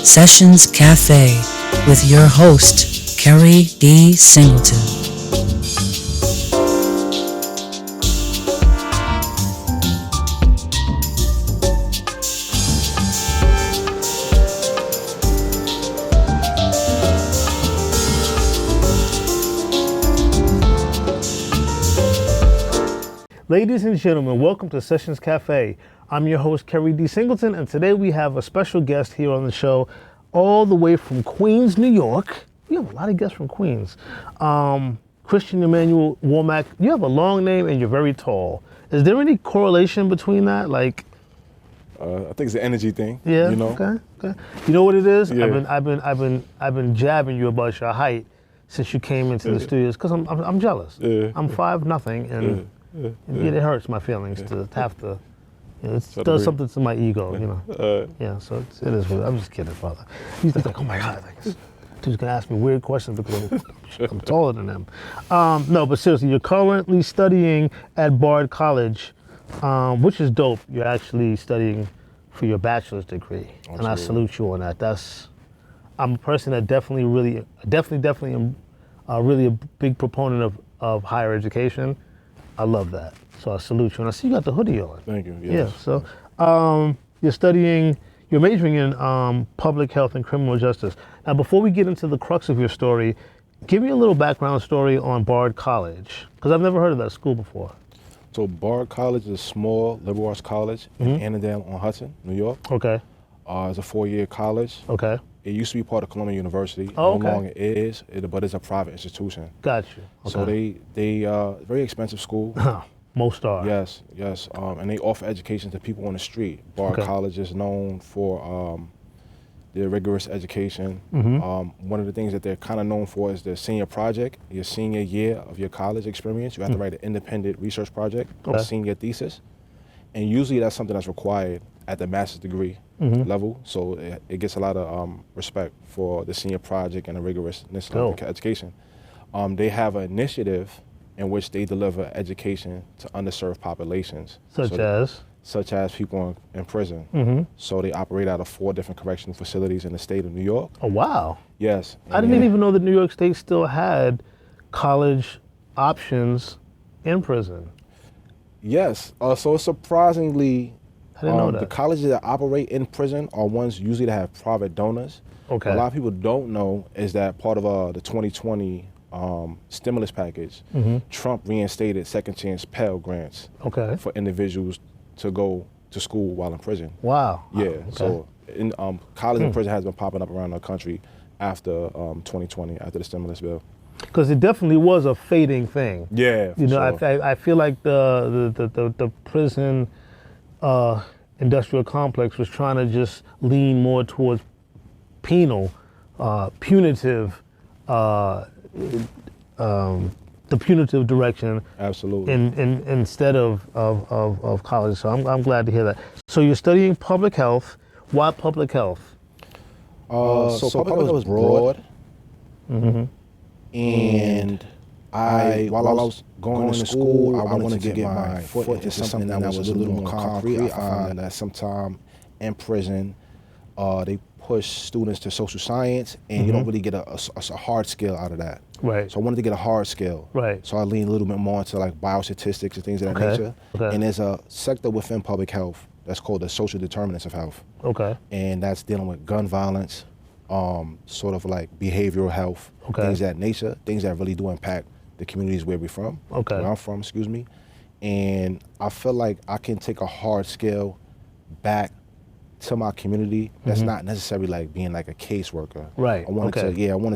Sessions Cafe with your host, Keri D. Singleton. Ladies and gentlemen, welcome to Sessions Cafe. I'm your host, Keri D. Singleton, and today we have a special guest here on the show, all the way from Queens, New York. We have a lot of guests from Queens. Christian Emanuel Womack. You have a long name and you're very tall. Is there any correlation between that? I think it's an energy thing. Yeah. You know? Okay. You know what it is? Yeah. I've been jabbing you about your height since you came into the studios because I'm jealous. Yeah. I'm 5'0" and. Yeah. It hurts my feelings to have to, it does something to my ego, Yeah, so it is weird. I'm just kidding, Father. He's like, oh my God, dude's gonna ask me weird questions because I'm taller than him. No, but seriously, you're currently studying at Bard College, which is dope. You're actually studying for your bachelor's degree, Absolutely. and I salute you on that. I'm a person that definitely am really a big proponent of higher education. I love that. So I salute you. And I see you got the hoodie on. Thank you. Yes. Yeah. So you're majoring in public health and criminal justice. Now, before we get into the crux of your story, give me a little background story on Bard College, because I've never heard of that school before. So Bard College is a small liberal arts college in Annandale-on-Hudson, New York. Okay. It's a 4-year college. Okay. It used to be part of Columbia University. Oh, okay. No longer is, but it's a private institution. Got you. Okay. So they very expensive school. Most are. Yes. And they offer education to people on the street. Bard College is known for their rigorous education. One of the things that they're kind of known for is their senior project. Your senior year of your college experience, you have to write an independent research project, a senior thesis. And usually that's something that's required at the master's degree level, so it gets a lot of respect for the senior project and the rigorousness of education. They have an initiative in which they deliver education to underserved populations. Such as people in prison. So they operate out of 4 different correctional facilities in the state of New York. Oh, wow. Yes. I didn't even know that New York State still had college options in prison. Yes, so surprisingly, I didn't know that. The colleges that operate in prison are ones usually that have private donors. Okay. A lot of people don't know is that part of the 2020 stimulus package, Trump reinstated second chance Pell Grants for individuals to go to school while in prison. Wow. Yeah, so college and prison has been popping up around the country after 2020, after the stimulus bill. Because it definitely was a fading thing. Yeah, I feel like the prison industrial complex was trying to just lean more towards punitive, the punitive direction. Absolutely. Instead of college. So I'm glad to hear that. So you're studying public health. Why public health? So public health is broad. And while I was going to school, I wanted to get my foot into something that was a little more concrete. I found that sometime in prison, they push students to social science, and you don't really get a hard skill out of that. Right. So I wanted to get a hard skill. Right. So I leaned a little bit more into like biostatistics and things of that nature. Okay. And there's a sector within public health that's called the social determinants of health. Okay. And that's dealing with gun violence, sort of like behavioral health, things of that nature, things that really do impact the communities where we're from, where I'm from, And I feel like I can take a hard skill back to my community. That's not necessarily like being like a caseworker. Right. I wanted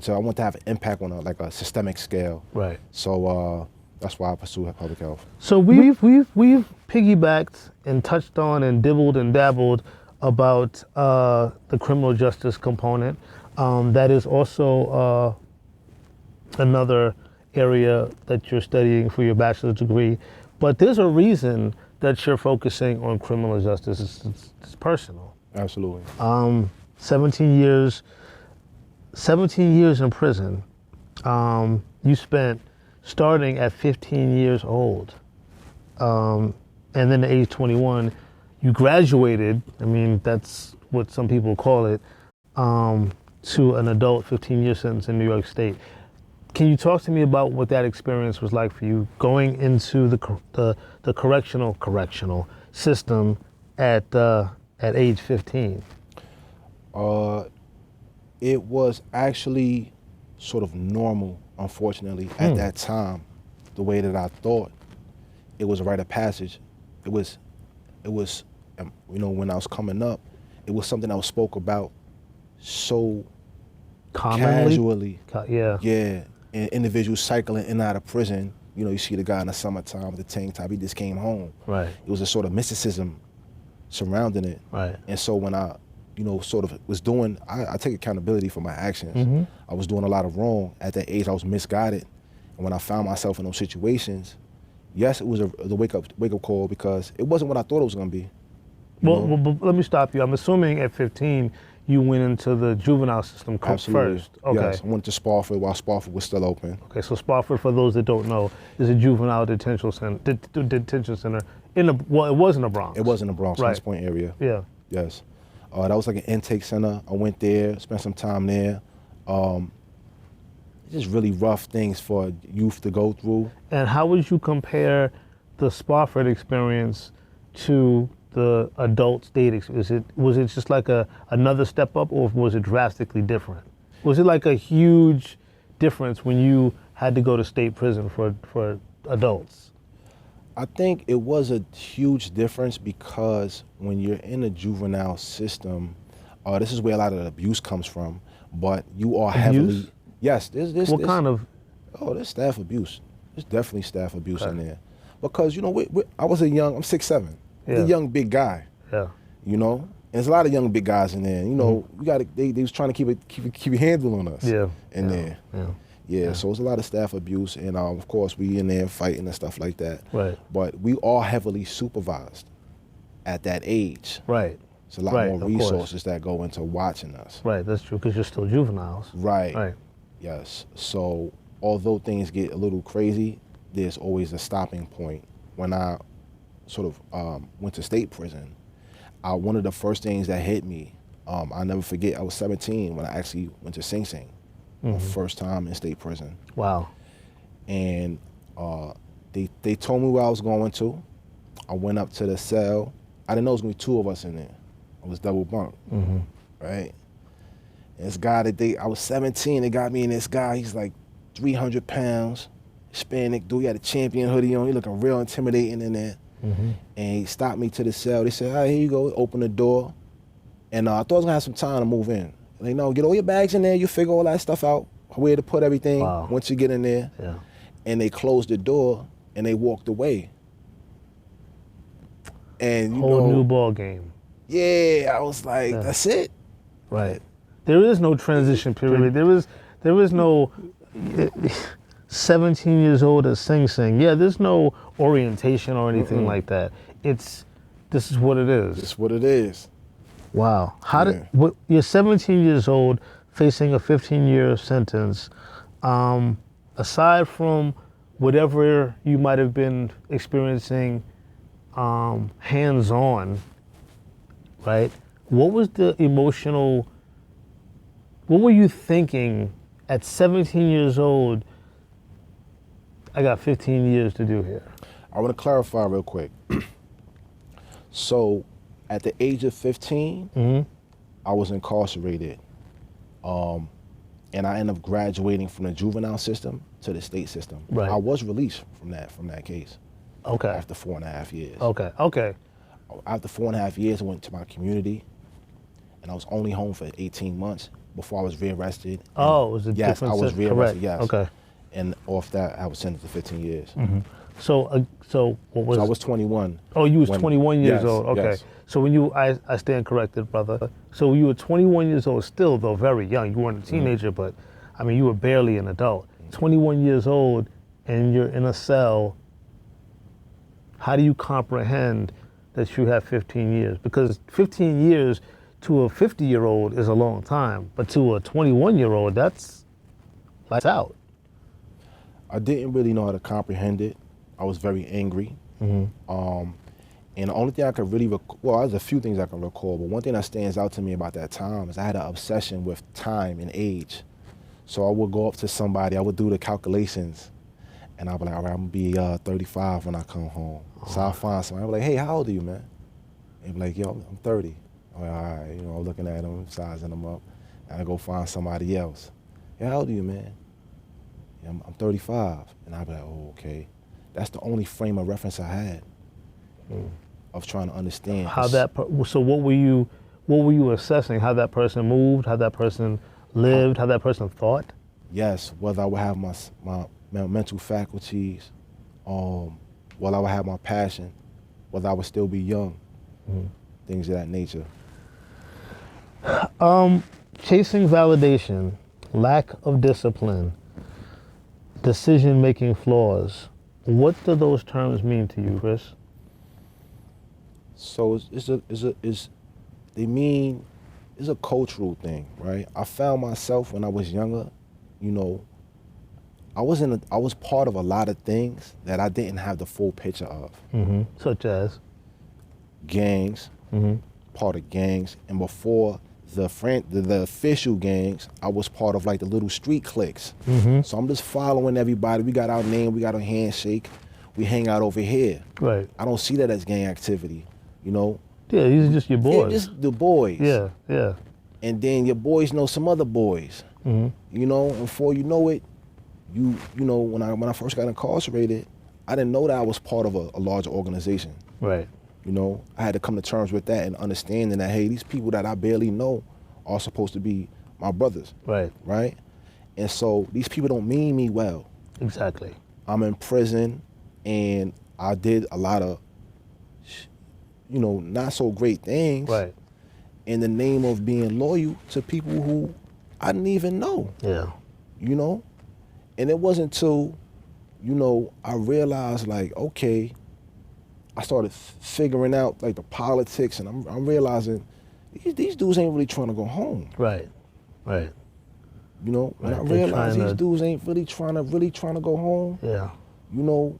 to have an impact on a systemic scale. Right. So that's why I pursue public health. So we've piggybacked and touched on and dibbled and dabbled about the criminal justice component. That is also another area that you're studying for your bachelor's degree. But there's a reason that you're focusing on criminal justice. It's personal. Absolutely. 17 years in prison. You spent starting at 15 years old. And then at age 21, you graduated, I mean, that's what some people call it, to an adult 15-year sentence in New York State. Can you talk to me about what that experience was like for you going into the correctional system at age 15? It was actually sort of normal, unfortunately, at that time. The way that I thought, it was a rite of passage. It was, when I was coming up, it was something I was spoke about so commonly, casually. Yeah. And individuals cycling in and out of prison, you see the guy in the summertime with the tank top, he just came home. Right. It was a sort of mysticism surrounding it. Right. And so when I, sort of was doing, I take accountability for my actions. Mm-hmm. I was doing a lot of wrong. At that age, I was misguided. And when I found myself in those situations, yes, it was the wake up call, because it wasn't what I thought it was gonna be. Well, let me stop you. I'm assuming at 15, you went into the juvenile system first. Okay. Yes, I went to Spofford while Spofford was still open. Okay, so Spofford, for those that don't know, is a juvenile detention center. It was in the Bronx. It was in the Bronx, right. West Point area. Yeah. Yes. That was like an intake center. I went there, spent some time there. Just really rough things for youth to go through. And how would you compare the Spofford experience to the adult state experience? Was it just like another step up, or was it drastically different? Was it like a huge difference when you had to go to state prison for adults? I think it was a huge difference, because when you're in the juvenile system, this is where a lot of the abuse comes from, but you are heavily... Yes, there's what kind of... Oh, there's staff abuse. There's definitely staff abuse in there. Because, I'm 6'7". Yeah. The young big guy. Yeah. And there's a lot of young big guys in there. They was trying to keep a handle on us. Yeah. In there. Yeah. So it's a lot of staff abuse, and of course we in there fighting and stuff like that. Right. But we are heavily supervised at that age. Right. It's a lot more resources that go into watching us. Right. That's true, because you're still juveniles. Right. Right. Yes. So although things get a little crazy, there's always a stopping point. When I sort of went to state prison, one of the first things that hit me, I'll never forget, I was 17 when I actually went to Sing Sing, my first time in state prison. Wow. And they told me where I was going to. I went up to the cell. I didn't know it was going to be two of us in there. I was double bunked, right? And this guy I was 17, they got me in this guy, he's like 300 pounds, Hispanic dude, he had a champion hoodie on, he looking real intimidating in there. And he stopped me to the cell. They said, all right, here you go. Open the door. And I thought I was going to have some time to move in. They know, get all your bags in there. You figure all that stuff out, where to put everything once you get in there. Yeah. And they closed the door, and they walked away. And whole new ball game. Yeah, I was like, that's it. Right. There is no transition period. There is no 17 years old at Sing Sing. Yeah, there's no orientation or anything like that. This is what it is. It's what it is. Wow. You're 17 years old, facing a 15-year sentence. Aside from whatever you might have been experiencing hands-on, right? What was the emotional, what were you thinking at 17 years old? I got 15 years to do here. I want to clarify real quick. So at the age of 15, I was incarcerated. And I ended up graduating from the juvenile system to the state system. Right. I was released from that case. Okay. After 4.5 years. Okay. After 4.5 years, I went to my community, and I was only home for 18 months before I was rearrested. Oh, it was a different Yes, I was rearrested, correct. yes. Okay. And off that, I was sentenced to 15 years. So what was? So I was 21. Oh, you was 21 years old. Okay. Yes. So when I stand corrected, brother. So when you were 21 years old, still though very young. You weren't a teenager, but I mean you were barely an adult. 21 years old, and you're in a cell. How do you comprehend that you have 15 years? Because 15 years to a 50-year-old is a long time, but to a 21-year-old, that's lights out. I didn't really know how to comprehend it. I was very angry. And the only thing I could really well, there's a few things I can recall, but one thing that stands out to me about that time is I had an obsession with time and age. So I would go up to somebody, I would do the calculations, and I'd be like, all right, I'm gonna be 35 when I come home. So I'll find somebody, I'd be like, hey, how old are you, man? They'd be like, yo, I'm 30. I'm like, all right, you know, I'm looking at them, sizing them up, and I go find somebody else. Yeah, how old are you, man? Yeah, I'm 35. And I'd be like, oh, okay. That's the only frame of reference I had of trying to understand. How so what were you assessing? How that person moved, how that person lived, how that person thought? Yes, whether I would have my mental faculties, whether I would have my passion, whether I would still be young, things of that nature. Chasing validation, lack of discipline, decision-making flaws. What do those terms mean to you, Chris? So they mean it's a cultural thing, right? I found myself when I was younger, you know, I was part of a lot of things that I didn't have the full picture of. Such as? Gangs, part of gangs, and before the official gangs, I was part of like the little street cliques. So I'm just following everybody. We got our name, we got our handshake, we hang out over here. Right. I don't see that as gang activity, you know? Yeah, these are just your boys. Yeah, just the boys. Yeah, yeah. And then your boys know some other boys. You know, and before you know it, you know, when I first got incarcerated, I didn't know that I was part of a larger organization. Right. You know, I had to come to terms with that and understanding that, hey, these people that I barely know are supposed to be my brothers. Right. Right? And so these people don't mean me well. Exactly. I'm in prison and I did a lot of, you know, not so great things. Right. In the name of being loyal to people who I didn't even know. Yeah. You know? And it wasn't till, you know, I realized like, okay, I started figuring out like the politics, and I'm realizing these dudes ain't really trying to go home. Right, right. You know, and I realized these dudes ain't really trying to go home. Yeah. You know,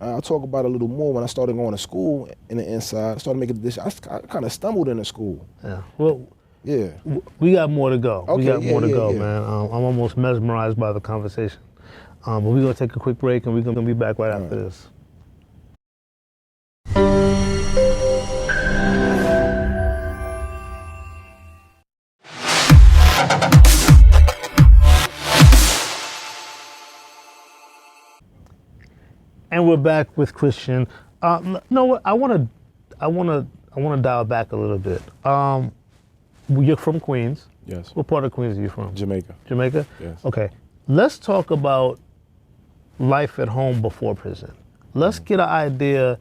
I'll talk about it a little more. When I started going to school in the inside, I started making this. I kind of stumbled into school. Yeah. Well. Yeah. We got more to go. Okay, we got more to go, yeah. man. I'm almost mesmerized by the conversation. But we're gonna take a quick break, and we're gonna be back right after this. And we're back with Christian. No, I want to dial back a little bit. You're from Queens. Yes. What part of Queens are you from? Jamaica. Jamaica? Yes. Okay. Let's talk about life at home before prison. Let's get an idea,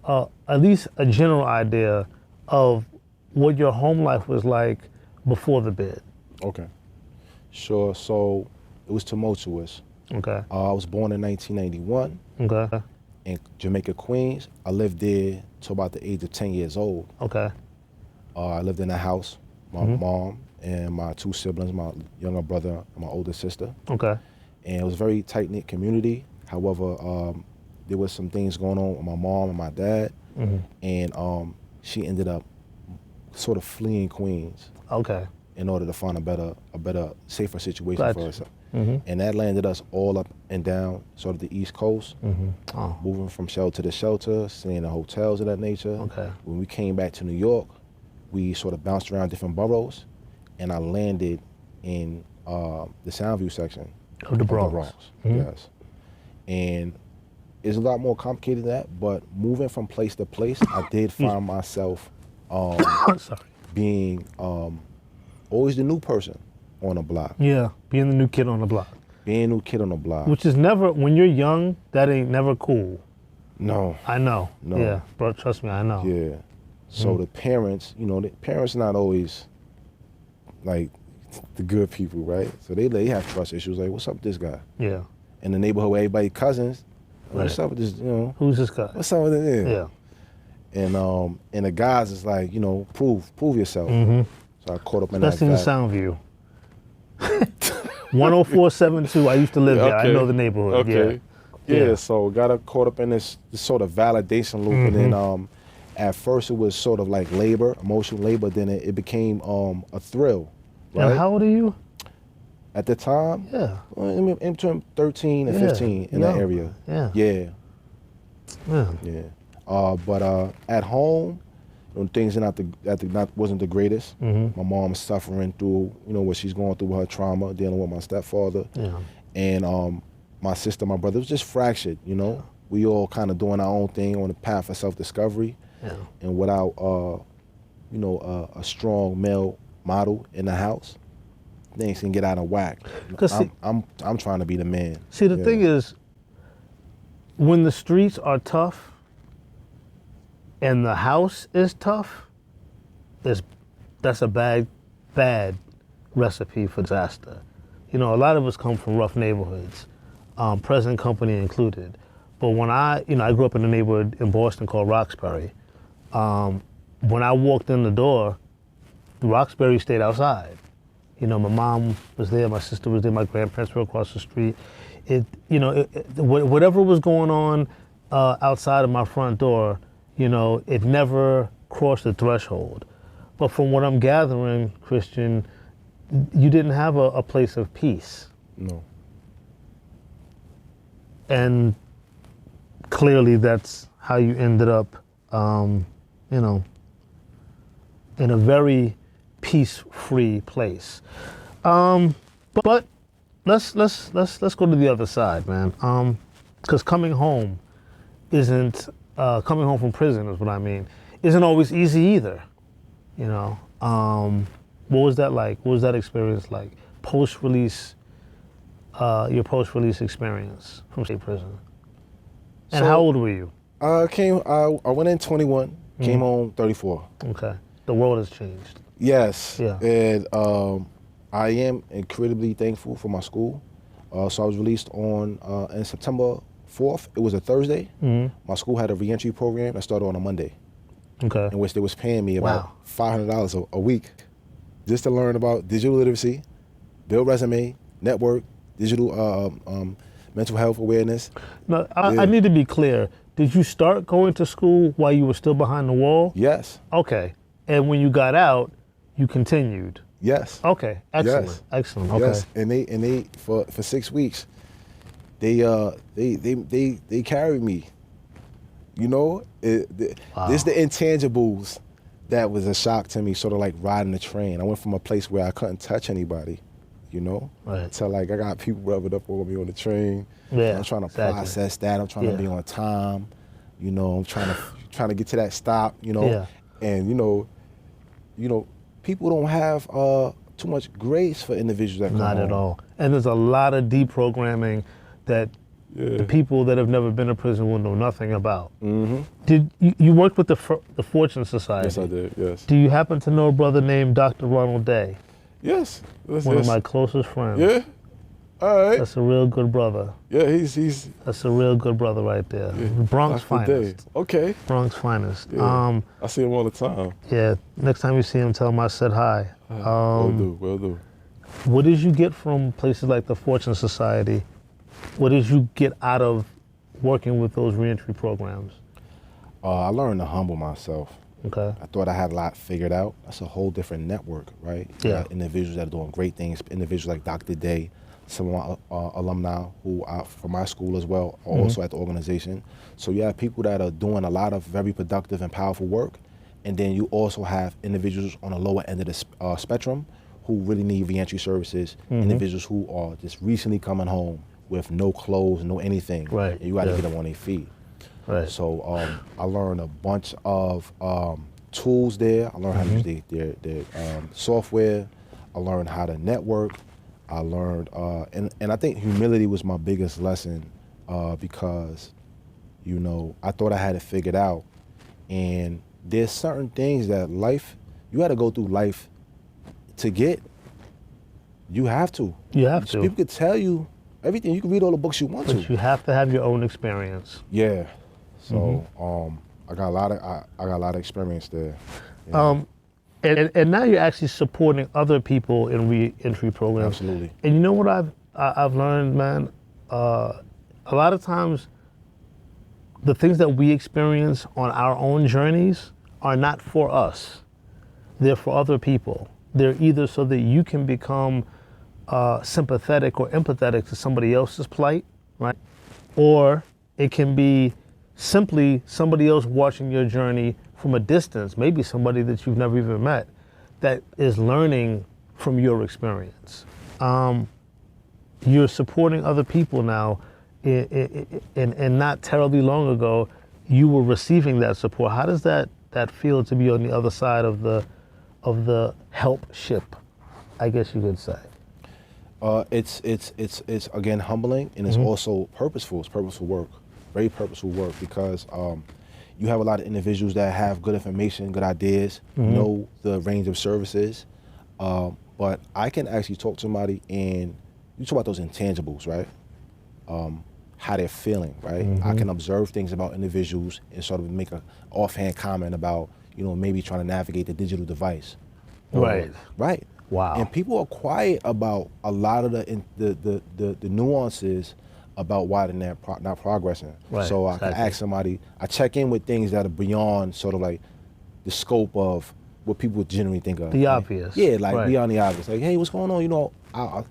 at least a general idea of what your home life was like before the bid. Okay. Sure. So it was tumultuous. Okay. I was born in 1991. Okay. In Jamaica, Queens. I lived there till about the age of 10 years old. Okay. I lived in a house, my mom and my two siblings, my younger brother and my older sister. Okay. And it was a very tight-knit community. However, there was some things going on with my mom and my dad, and she ended up sort of fleeing Queens. Okay. In order to find a better, safer situation for herself. And that landed us all up and down sort of the East Coast, moving from shelter to shelter, staying in hotels of that nature. Okay. When we came back to New York, we sort of bounced around different boroughs, and I landed in the Soundview section of the Bronx. Yes. And it's a lot more complicated than that, but moving from place to place, I did find myself being always the new person on the block. Yeah, being the new kid on the block. Being a new kid on the block. Which is never, when you're young, that ain't never cool. No. I know. No. Yeah, bro, trust me, I know. Yeah. So the parents, you know, the parents not always like the good people, right? So they have trust issues, like, what's up with this guy? Yeah. In the neighborhood where everybody cousins, what's up with this, you know? Who's this guy? What's up with it? Yeah. And the guys is like, you know, prove yourself. So I caught up in especially that. Especially in Soundview. 10472, I used to live there. I know the neighborhood. Okay. Yeah. Yeah, so got caught up in this sort of validation loop, and then at first it was sort of like labor, emotional labor. Then it became a thrill. Right? And how old are you? At the time? Yeah. In between 13 and 15 in that area. Yeah. Yeah. Yeah. Yeah. But at home, when things wasn't the greatest. My mom's suffering through, what she's going through with her trauma, dealing with my stepfather. Yeah. And my sister, my brother, it was just fractured, We all kind of doing our own thing on the path of self-discovery. Yeah. And without, a strong male model in the house, things can get out of whack. I'm trying to be the man. See, the thing is, when the streets are tough and the house is tough, that's a bad recipe for disaster. A lot of us come from rough neighborhoods, present company included. But when I grew up in a neighborhood in Boston called Roxbury. When I walked in the door, Roxbury stayed outside. My mom was there, my sister was there, my grandparents were across the street. Whatever was going on outside of my front door, it never crossed the threshold. But from what I'm gathering, Christian, you didn't have a place of peace. No. And clearly that's how you ended up, in a very peace-free place. But let's go to the other side, man. Because coming home from prison is what I mean, isn't always easy either. What was that like? What was that experience like? Post-release, your post-release experience from state prison. And how old were you? I went in 21, came home 34. Okay. The world has changed. Yes. Yeah. And I am incredibly thankful for my school. So I was released on in September 4th. It was a Thursday. My school had a reentry program that started on a Monday. Okay. In which they was paying me about $500 a week just to learn about digital literacy, build resume, network, digital mental health awareness. Now, I need to be clear. Did you start going to school while you were still behind the wall? Yes. Okay. And when you got out, you continued? Yes. Okay. Excellent. Yes. Excellent. Okay. Yes. And they for 6 weeks, they carried me. This the intangibles that was a shock to me, sort of like riding a train. I went from a place where I couldn't touch anybody, right, to like I got people rubbing up on me on the train. Yeah, I'm trying to process that. I'm trying to be on time. I'm trying to get to that stop. And people don't have too much grace for individuals that come Not home. at all. And there's a lot of deprogramming that the people that have never been to prison will know nothing about. Did you worked with the Fortune Society? Yes, I did. Yes. Do you happen to know a brother named Dr. Ronald Day? Yes. One of my closest friends. Yeah. All right. That's a real good brother. Yeah, he's. That's a real good brother right there. Yeah. Bronx Dr. finest. Day. Okay. Bronx finest. Yeah. I see him all the time. Yeah. Next time you see him, tell him I said hi. Will do. What did you get from places like the Fortune Society? What did you get out of working with those reentry programs? I learned to humble myself. Okay. I thought I had a lot figured out. That's a whole different network, right? Yeah. You got individuals that are doing great things, individuals like Dr. Day, some of my alumni who are from my school as well, are also at the organization. So you have people that are doing a lot of very productive and powerful work, and then you also have individuals on the lower end of the spectrum who really need reentry services, individuals who are just recently coming home with no clothes, no anything. Right. And you got to get them on their feet. Right. So I learned a bunch of tools there. I learned how to use their software. I learned how to network. I learned, and I think humility was my biggest lesson because, I thought I had it figured out. And there's certain things that you had to go through life to get. You have to. You have to. People could tell you everything. You can read all the books you want to. But you have to have your own experience. Yeah. So I got a lot of experience there. Yeah. And now you're actually supporting other people in reentry programs. Absolutely. And you know what I've learned, man? a lot of times the things that we experience on our own journeys are not for us. They're for other people. They're either so that you can become sympathetic or empathetic to somebody else's plight, right? Or it can be simply somebody else watching your journey from a distance, maybe somebody that you've never even met, that is learning from your experience. You're supporting other people now, and not terribly long ago, you were receiving that support. How does that feel to be on the other side of the help ship, I guess you could say? It's again humbling, and it's also purposeful. It's purposeful work, very purposeful work, because you have a lot of individuals that have good information, good ideas, know the range of services, but I can actually talk to somebody, and you talk about those intangibles, right? How they're feeling, right? I can observe things about individuals and sort of make an offhand comment about, maybe trying to navigate the digital device. Right. Right. Wow. And people are quiet about a lot of the nuances about why they're not progressing. Right. So I can ask somebody, I check in with things that are beyond sort of like the scope of what people generally think of. The obvious. Yeah, like beyond the obvious. Like, hey, what's going on?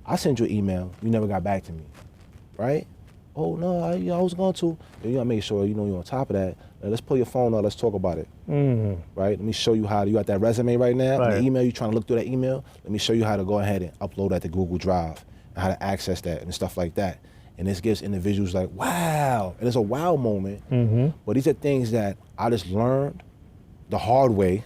I sent you an email, you never got back to me, right? Oh no, I was going to. You gotta make sure you're on top of that. Let's pull your phone out, let's talk about it. Right? Let me show you how you got that resume right now. Right. The email, you trying to look through that email. Let me show you how to go ahead and upload that to Google Drive and how to access that and stuff like that. And this gives individuals like, wow, and it's a wow moment. But these are things that I just learned the hard way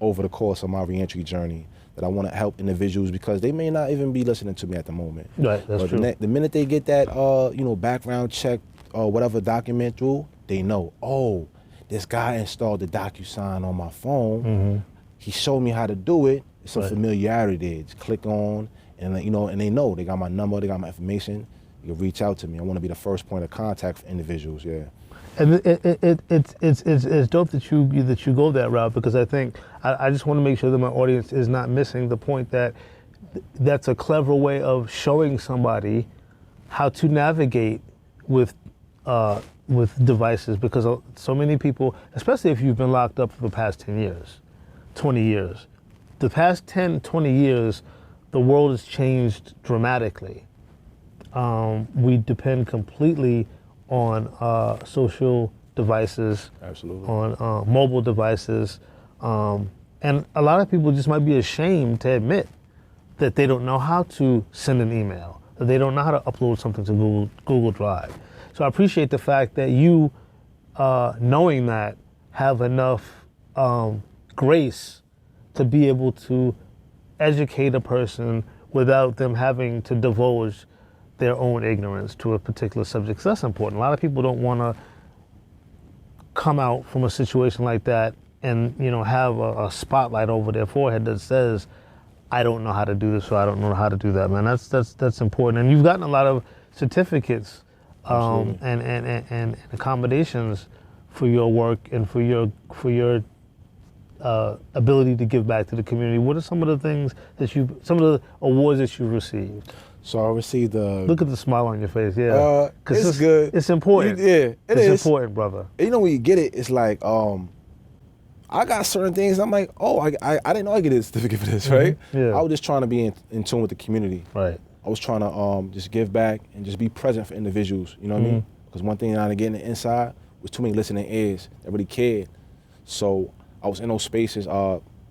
over the course of my reentry journey, that I want to help individuals, because they may not even be listening to me at the moment. Right, that's true. The minute they get that, background check or whatever document through, they know, oh, this guy installed the DocuSign on my phone. He showed me how to do it. It's some familiarity there. Just click on, and and they know, they got my number, they got my information. You can reach out to me. I want to be the first point of contact for individuals. Yeah. And it's dope that you go that route, because I think I just want to make sure that my audience is not missing the point that that's a clever way of showing somebody how to navigate with devices, because so many people, especially if you've been locked up for the past 10 years, 20 years, the past 10, 20 years, the world has changed dramatically. We depend completely on social devices, absolutely, on mobile devices, and a lot of people just might be ashamed to admit that they don't know how to send an email, that they don't know how to upload something to Google Drive. So I appreciate the fact that you, knowing that, have enough grace to be able to educate a person without them having to divulge their own ignorance to a particular subject. So that's important. A lot of people don't want to come out from a situation like that and have a spotlight over their forehead that says, I don't know how to do this, or I don't know how to do that. Man, that's important. And you've gotten a lot of certificates and accommodations for your work and for your ability to give back to the community. What are some of the things that some of the awards that you've received? So I received Look at the smile on your face, yeah. It's good. It's important. It's important, brother. When you get it, it's like, I got certain things, I'm like, oh, I didn't know I get a certificate for this, right? Yeah. I was just trying to be in tune with the community. Right. I was trying to just give back and just be present for individuals, you know what I mean? Because one thing I didn't get inside was too many listening ears that really cared. So I was in those spaces.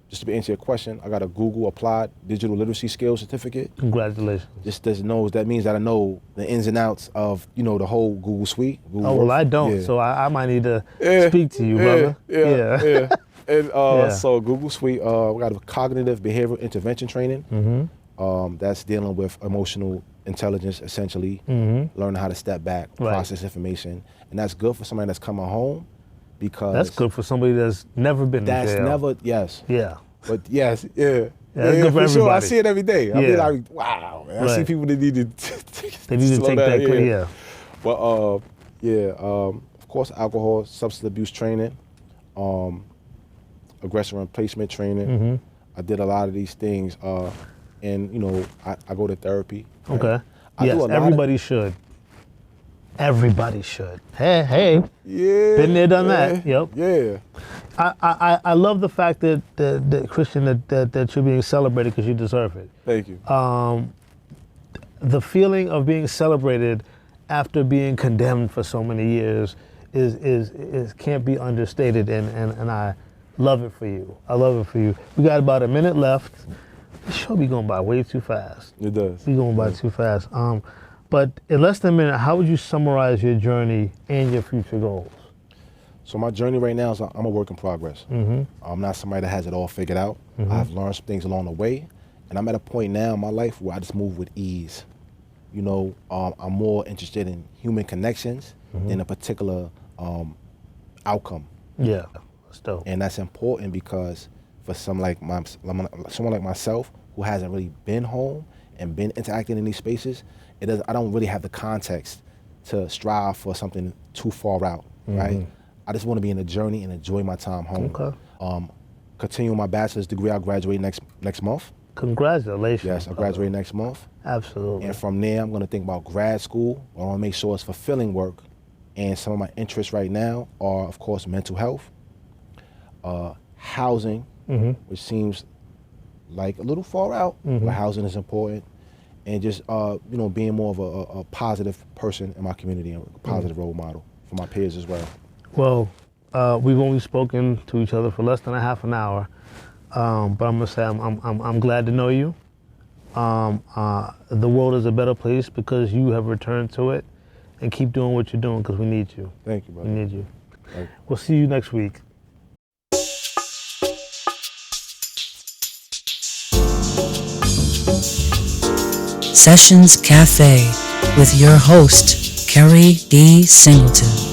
Just to answer your question, I got a Google Applied Digital Literacy Skills Certificate. Congratulations. That means that I know the ins and outs of, the whole Google suite. Well, I don't, so I might need to speak to you, brother. Yeah. And so Google suite, we got a cognitive behavioral intervention training. That's dealing with emotional intelligence, essentially, learning how to step back, process information. And that's good for somebody that's coming home, because that's good for somebody that's never been in jail. Yes. Yeah. But yes, yeah. That's good for everybody. Sure. I see it every day. I be like, wow, man. I see people that need to take that. Yeah. But of course, alcohol, substance abuse training, aggressor replacement training. I did a lot of these things, and I go to therapy. Right? Okay. Yes, everybody should. Everybody should. Hey. Yeah. Been there, done that. Yep. Yeah. I love the fact that Christian, that you're being celebrated because you deserve it. Thank you. The feeling of being celebrated after being condemned for so many years is can't be understated, and I love it for you. I love it for you. We got about a minute left. This show be going by way too fast. It does. Be going by too fast. But in less than a minute, how would you summarize your journey and your future goals? So my journey right now is I'm a work in progress. I'm not somebody that has it all figured out. I've learned some things along the way, and I'm at a point now in my life where I just move with ease. You know, I'm more interested in human connections than a particular outcome. Yeah, that's dope. And that's important because for someone like myself who hasn't really been home and been interacting in these spaces, I don't really have the context to strive for something too far out, right? I just want to be in the journey and enjoy my time home. Okay. Continue my bachelor's degree. I'll graduate next month. Congratulations. Yes, I'll graduate next month. Absolutely. And from there, I'm going to think about grad school. I want to make sure it's fulfilling work. And some of my interests right now are, of course, mental health, housing, which seems like a little far out, but housing is important, and just being more of a positive person in my community and a positive role model for my peers as well. Well, we've only spoken to each other for less than a half an hour, but I'm gonna say I'm glad to know you. The world is a better place because you have returned to it, and keep doing what you're doing because we need you. Thank you, brother. We need you. Thank you. We'll see you next week. Sessions Cafe with your host, Keri D. Singleton.